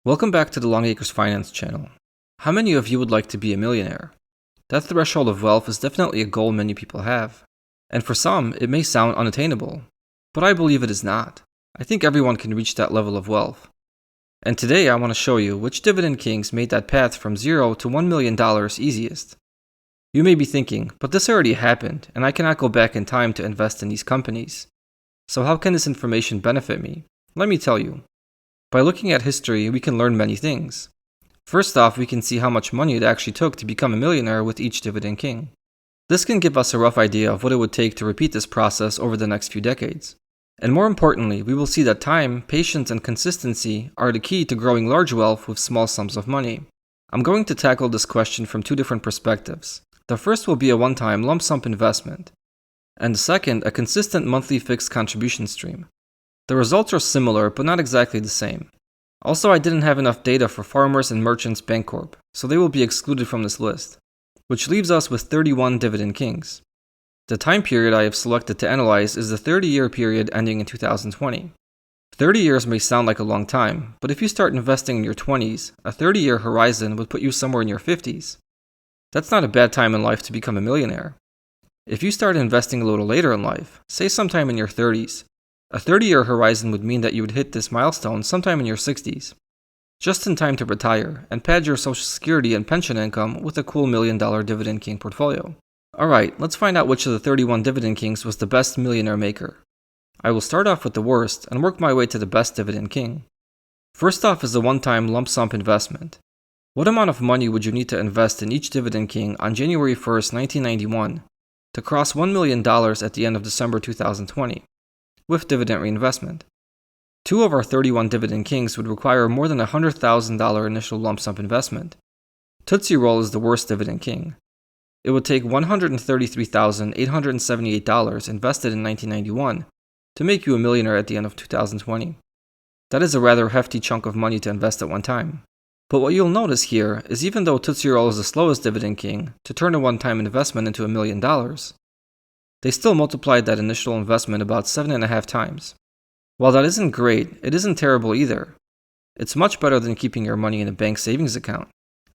Welcome back to the Longacres Finance channel. How many of you would like to be a millionaire? That threshold of wealth is definitely a goal many people have. And for some, it may sound unattainable. But I believe it is not. I think everyone can reach that level of wealth. And today I want to show you which dividend kings made that path from $0 to $1 million easiest. You may be thinking, but this already happened, and I cannot go back in time to invest in these companies. So how can this information benefit me? Let me tell you. By looking at history, we can learn many things. First off, we can see how much money it actually took to become a millionaire with each dividend king. This can give us a rough idea of what it would take to repeat this process over the next few decades. And more importantly, we will see that time, patience, and consistency are the key to growing large wealth with small sums of money. I'm going to tackle this question from two different perspectives. The first will be a one-time lump sum investment, and the second, a consistent monthly fixed contribution stream. The results are similar, but not exactly the same. Also, I didn't have enough data for Farmers and Merchants Bancorp, so they will be excluded from this list, which leaves us with 31 dividend kings. The time period I have selected to analyze is the 30-year period ending in 2020. 30 years may sound like a long time, but if you start investing in your 20s, a 30-year horizon would put you somewhere in your 50s. That's not a bad time in life to become a millionaire. If you start investing a little later in life, say sometime in your 30s, a 30-year horizon would mean that you would hit this milestone sometime in your 60s, just in time to retire and pad your Social Security and pension income with a cool $1 million dividend king portfolio. Alright, let's find out which of the 31 dividend kings was the best millionaire maker. I will start off with the worst and work my way to the best dividend king. First off is the one-time lump sum investment. What amount of money would you need to invest in each dividend king on January 1st, 1991 to cross $1 million at the end of December 2020? With dividend reinvestment. Two of our 31 dividend kings would require more than a $100,000 initial lump sum investment. Tootsie Roll is the worst dividend king. It would take $133,878 invested in 1991 to make you a millionaire at the end of 2020. That is a rather hefty chunk of money to invest at one time. But what you'll notice here is even though Tootsie Roll is the slowest dividend king to turn a one-time investment into $1 million, they still multiplied that initial investment about 7.5 times. While that isn't great, it isn't terrible either. It's much better than keeping your money in a bank savings account.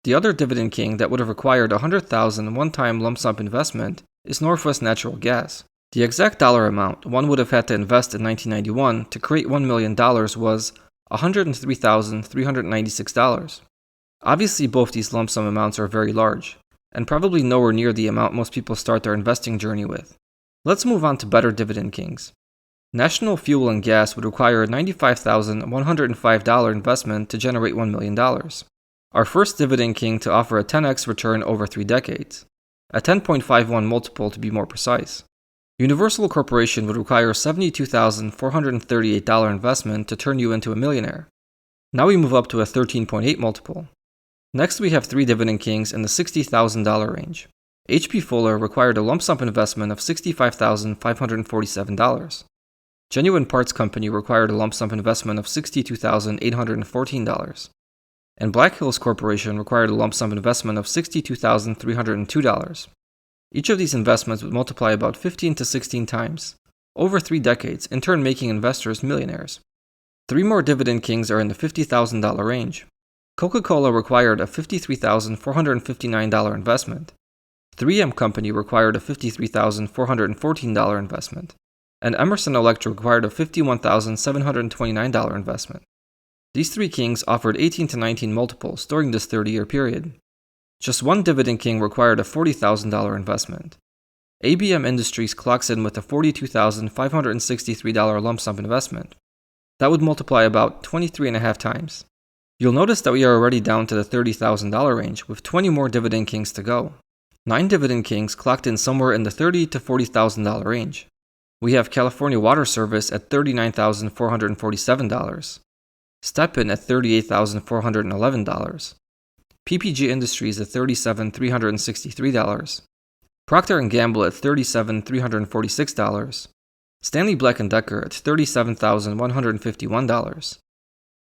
The other dividend king that would have required a $100,000 one-time lump sum investment is Northwest Natural Gas. The exact dollar amount one would have had to invest in 1991 to create $1 million was $103,396. Obviously, both these lump sum amounts are very large, and probably nowhere near the amount most people start their investing journey with. Let's move on to better dividend kings. National Fuel and Gas would require a $95,105 investment to generate $1 million. Our first dividend king to offer a 10x return over 3 decades, a 10.51 multiple to be more precise. Universal Corporation would require a $72,438 investment to turn you into a millionaire. Now we move up to a 13.8 multiple. Next we have 3 dividend kings in the $60,000 range. H.B. Fuller required a lump sum investment of $65,547. Genuine Parts Company required a lump sum investment of $62,814. And Black Hills Corporation required a lump sum investment of $62,302. Each of these investments would multiply about 15 to 16 times, over 3 decades, in turn making investors millionaires. 3 more dividend kings are in the $50,000 range. Coca-Cola required a $53,459 investment. 3M Company required a $53,414 investment, and Emerson Electric required a $51,729 investment. These 3 kings offered 18 to 19 multiples during this 30-year period. Just one dividend king required a $40,000 investment. ABM Industries clocks in with a $42,563 lump sum investment. That would multiply about 23.5 times. You'll notice that we are already down to the $30,000 range with 20 more dividend kings to go. 9 dividend kings clocked in somewhere in the $30,000 to $40,000 range. We have California Water Service at $39,447, Stepan at $38,411, PPG Industries at $37,363, Procter & Gamble at $37,346, Stanley Black & Decker at $37,151,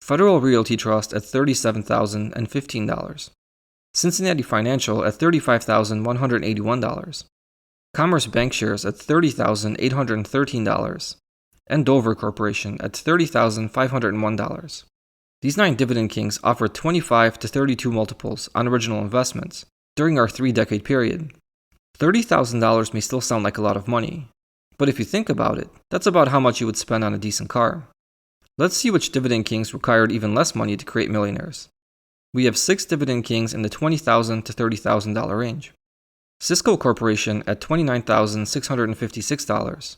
Federal Realty Trust at $37,015, Cincinnati Financial at $35,181, Commerce Bankshares at $30,813, and Dover Corporation at $30,501. These 9 Dividend Kings offered 25 to 32 multiples on original investments during our 3-decade period. $30,000 may still sound like a lot of money, but if you think about it, that's about how much you would spend on a decent car. Let's see which Dividend Kings required even less money to create millionaires. We have 6 Dividend Kings in the $20,000 to $30,000 range. Cisco Corporation at $29,656,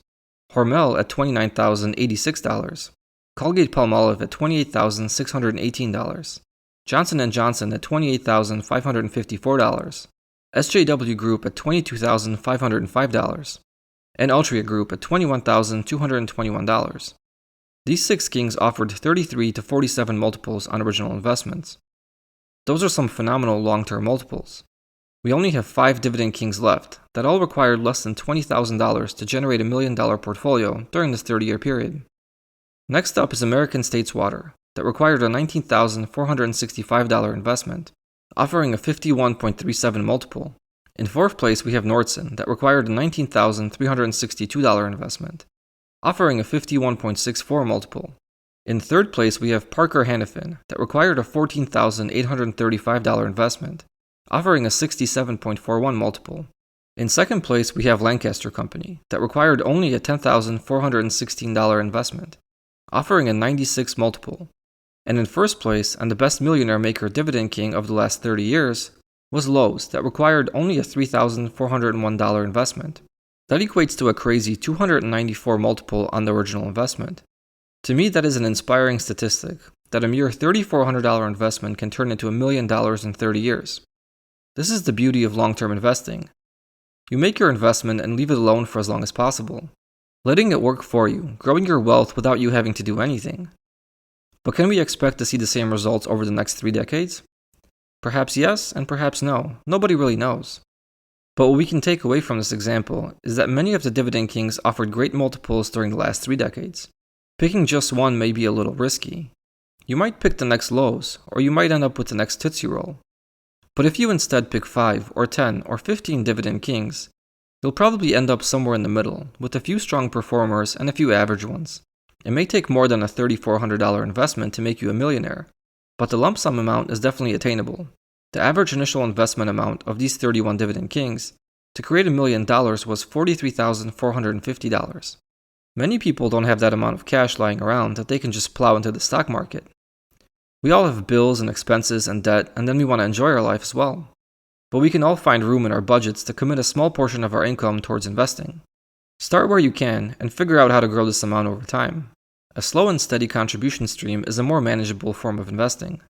Hormel at $29,086, Colgate-Palmolive at $28,618, Johnson & Johnson at $28,554, SJW Group at $22,505, and Altria Group at $21,221. These 6 kings offered 33 to 47 multiples on original investments. Those are some phenomenal long-term multiples. We only have 5 Dividend Kings left that all required less than $20,000 to generate $1 million portfolio during this 30-year period. Next up is American States Water, that required a $19,465 investment, offering a 51.37 multiple. In 4th place, we have Nordson, that required a $19,362 investment, offering a 51.64 multiple. In 3rd place, we have Parker Hannifin, that required a $14,835 investment, offering a 67.41 multiple. In 2nd place, we have Lancaster Company, that required only a $10,416 investment, offering a 96 multiple. And in 1st place, and the best millionaire maker Dividend King of the last 30 years, was Lowe's, that required only a $3,401 investment. That equates to a crazy 294 multiple on the original investment. To me, that is an inspiring statistic, that a mere $3,400 investment can turn into $1 million in 30 years. This is the beauty of long-term investing. You make your investment and leave it alone for as long as possible, letting it work for you, growing your wealth without you having to do anything. But can we expect to see the same results over the next 3 decades? Perhaps yes, and perhaps no. Nobody really knows. But what we can take away from this example is that many of the Dividend Kings offered great multiples during the last 3 decades. Picking just one may be a little risky. You might pick the next Lowe's, or you might end up with the next Tootsie Roll. But if you instead pick 5 or 10 or 15 Dividend Kings, you'll probably end up somewhere in the middle, with a few strong performers and a few average ones. It may take more than a $3,400 investment to make you a millionaire, but the lump sum amount is definitely attainable. The average initial investment amount of these 31 Dividend Kings to create $1 million was $43,450. Many people don't have that amount of cash lying around that they can just plow into the stock market. We all have bills and expenses and debt, and then we want to enjoy our life as well. But we can all find room in our budgets to commit a small portion of our income towards investing. Start where you can and figure out how to grow this amount over time. A slow and steady contribution stream is a more manageable form of investing.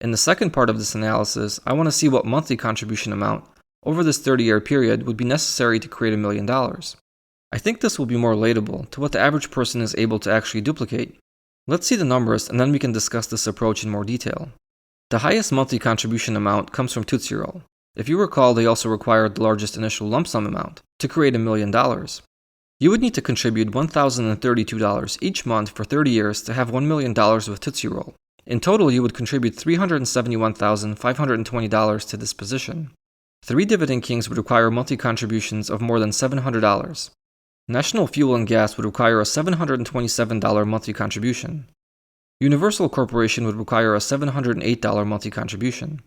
In the second part of this analysis, I want to see what monthly contribution amount over this 30-year period would be necessary to create $1 million. I think this will be more relatable to what the average person is able to actually duplicate. Let's see the numbers and then we can discuss this approach in more detail. The highest monthly contribution amount comes from Tootsie Roll. If you recall, they also required the largest initial lump sum amount to create $1 million. You would need to contribute $1,032 each month for 30 years to have $1 million with Tootsie Roll. In total, you would contribute $371,520 to this position. 3 Dividend Kings would require monthly contributions of more than $700. National Fuel and Gas would require a $727 monthly contribution. Universal Corporation would require a $708 monthly contribution.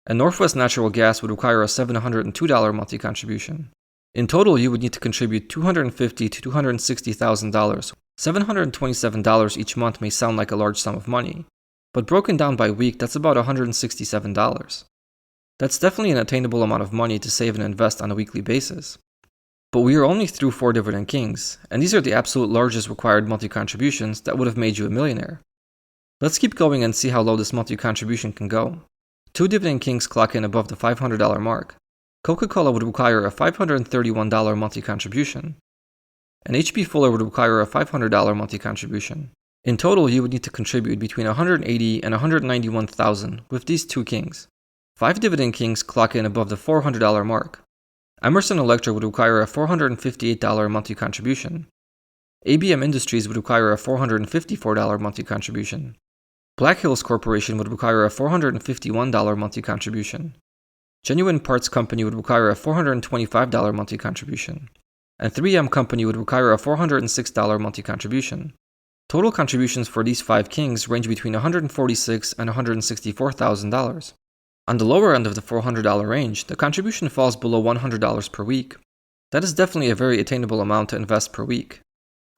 And Northwest Natural Gas would require a $702 monthly contribution. In total, you would need to contribute $250,000 to $260,000. $727 each month may sound like a large sum of money, but broken down by week, that's about $167. That's definitely an attainable amount of money to save and invest on a weekly basis. But we are only through 4 Dividend Kings, and these are the absolute largest required monthly contributions that would have made you a millionaire. Let's keep going and see how low this monthly contribution can go. 2 Dividend Kings clock in above the $500 mark. Coca-Cola would require a $531 monthly contribution, and H.B. Fuller would require a $500 monthly contribution. In total, you would need to contribute between $180,000 and $191,000 with these 2 kings. 5 Dividend Kings clock in above the $400 mark. Emerson Electric would require a $458 monthly contribution. ABM Industries would require a $454 monthly contribution. Black Hills Corporation would require a $451 monthly contribution. Genuine Parts Company would require a $425 monthly contribution. And 3M Company would require a $406 monthly contribution. Total contributions for these 5 kings range between $146,000 and $164,000. On the lower end of the $400 range, the contribution falls below $100 per week. That is definitely a very attainable amount to invest per week.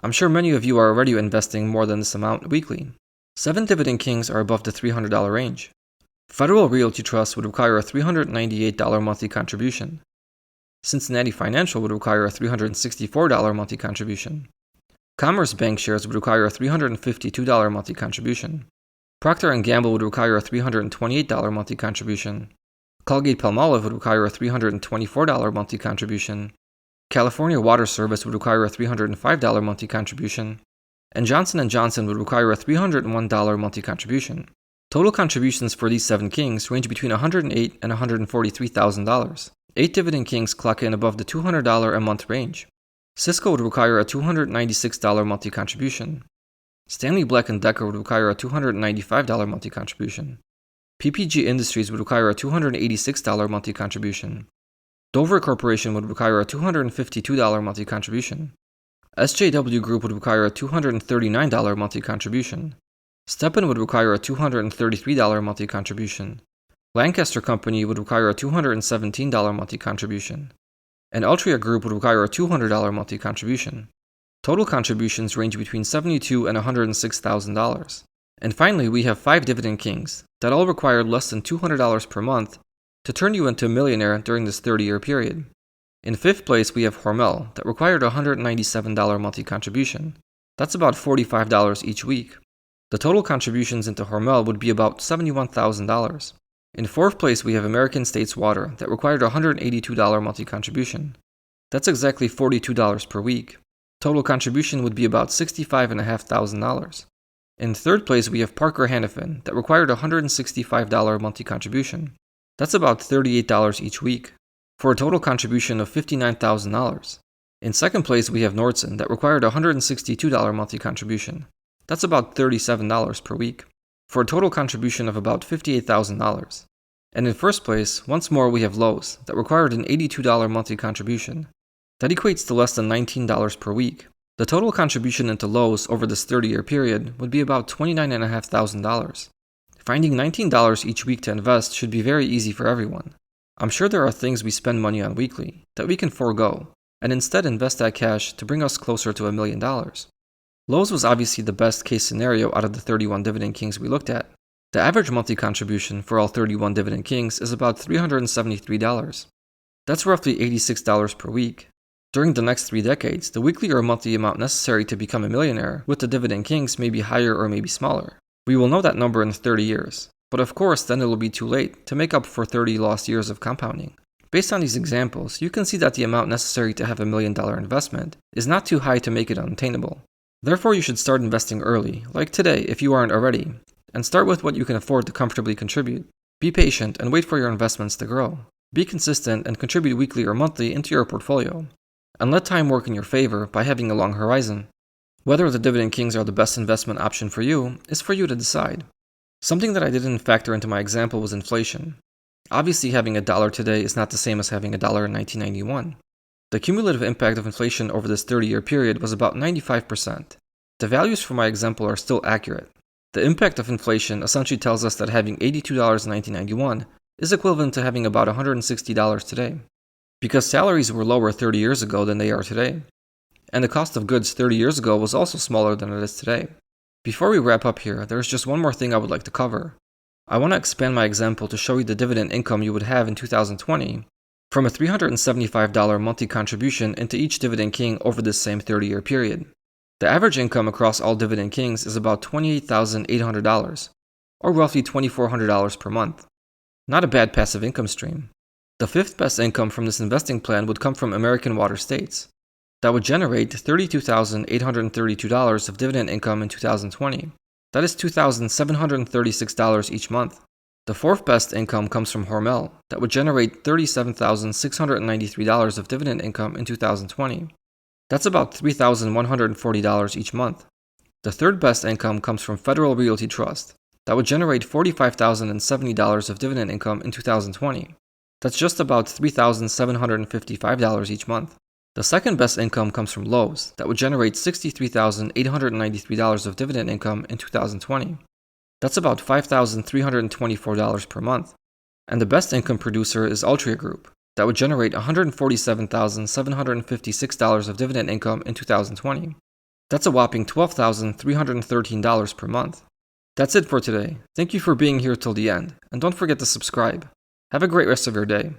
I'm sure many of you are already investing more than this amount weekly. 7 Dividend Kings are above the $300 range. Federal Realty Trust would require a $398 monthly contribution. Cincinnati Financial would require a $364 monthly contribution. Commerce Bank shares would require a $352 monthly contribution. Procter & Gamble would require a $328 monthly contribution. Colgate-Palmolive would require a $324 monthly contribution. California Water Service would require a $305 monthly contribution. And Johnson & Johnson would require a $301 monthly contribution. Total contributions for these 7 kings range between $108,000 and $143,000. 8 Dividend Kings clock in above the $200 a month range. Cisco would require a $296 monthly contribution. Stanley Black & Decker would require a $295 monthly contribution. PPG Industries would require a $286 monthly contribution. Dover Corporation would require a $252 monthly contribution. SJW Group would require a $239 monthly contribution. Stepan would require a $233 monthly contribution. Lancaster Company would require a $217 monthly contribution. And Altria Group would require a $200 monthly contribution. Total contributions range between $72,000 and $106,000. And finally, we have 5 Dividend Kings that all required less than $200 per month to turn you into a millionaire during this 30-year period. In 5th place, we have Hormel that required a $197 monthly contribution. That's about $45 each week. The total contributions into Hormel would be about $71,000. In 4th place, we have American States Water that required a $182 monthly contribution. That's exactly $42 per week. Total contribution would be about $65,500. In 3rd place, we have Parker Hannifin that required a $165 monthly contribution. That's about $38 each week, for a total contribution of $59,000. In 2nd place, we have Nordson that required a $162 monthly contribution. That's about $37 per week, for a total contribution of about $58,000. And in 1st place, once more we have Lowe's that required an $82 monthly contribution. That equates to less than $19 per week. The total contribution into Lowe's over this 30-year period would be about $29,500. Finding $19 each week to invest should be very easy for everyone. I'm sure there are things we spend money on weekly that we can forego and instead invest that cash to bring us closer to $1 million. Lowe's was obviously the best case scenario out of the 31 Dividend Kings we looked at. The average monthly contribution for all 31 Dividend Kings is about $373. That's roughly $86 per week. During the next 3 decades, the weekly or monthly amount necessary to become a millionaire with the Dividend Kings may be higher or may be smaller. We will know that number in 30 years, but of course then it will be too late to make up for 30 lost years of compounding. Based on these examples, you can see that the amount necessary to have $1 million investment is not too high to make it unattainable. Therefore, you should start investing early, like today if you aren't already, and start with what you can afford to comfortably contribute. Be patient and wait for your investments to grow. Be consistent and contribute weekly or monthly into your portfolio. And let time work in your favor by having a long horizon. Whether the Dividend Kings are the best investment option for you is for you to decide. Something that I didn't factor into my example was inflation. Obviously, having $1 today is not the same as having $1 in 1991. The cumulative impact of inflation over this 30-year period was about 95%. The values for my example are still accurate. The impact of inflation essentially tells us that having $82 in 1991 is equivalent to having about $160 today, because salaries were lower 30 years ago than they are today. And the cost of goods 30 years ago was also smaller than it is today. Before we wrap up here, there is just one more thing I would like to cover. I want to expand my example to show you the dividend income you would have in 2020 from a $375 monthly contribution into each Dividend King over this same 30-year period. The average income across all Dividend Kings is about $28,800, or roughly $2,400 per month. Not a bad passive income stream. The 5th best income from this investing plan would come from American Water States. That would generate $32,832 of dividend income in 2020. That is $2,736 each month. The 4th best income comes from Hormel. That would generate $37,693 of dividend income in 2020. That's about $3,140 each month. The 3rd best income comes from Federal Realty Trust. That would generate $45,070 of dividend income in 2020. That's just about $3,755 each month. The second best income comes from Lowe's, that would generate $63,893 of dividend income in 2020. That's about $5,324 per month. And the best income producer is Altria Group, that would generate $147,756 of dividend income in 2020. That's a whopping $12,313 per month. That's it for today. Thank you for being here till the end, and don't forget to subscribe. Have a great rest of your day.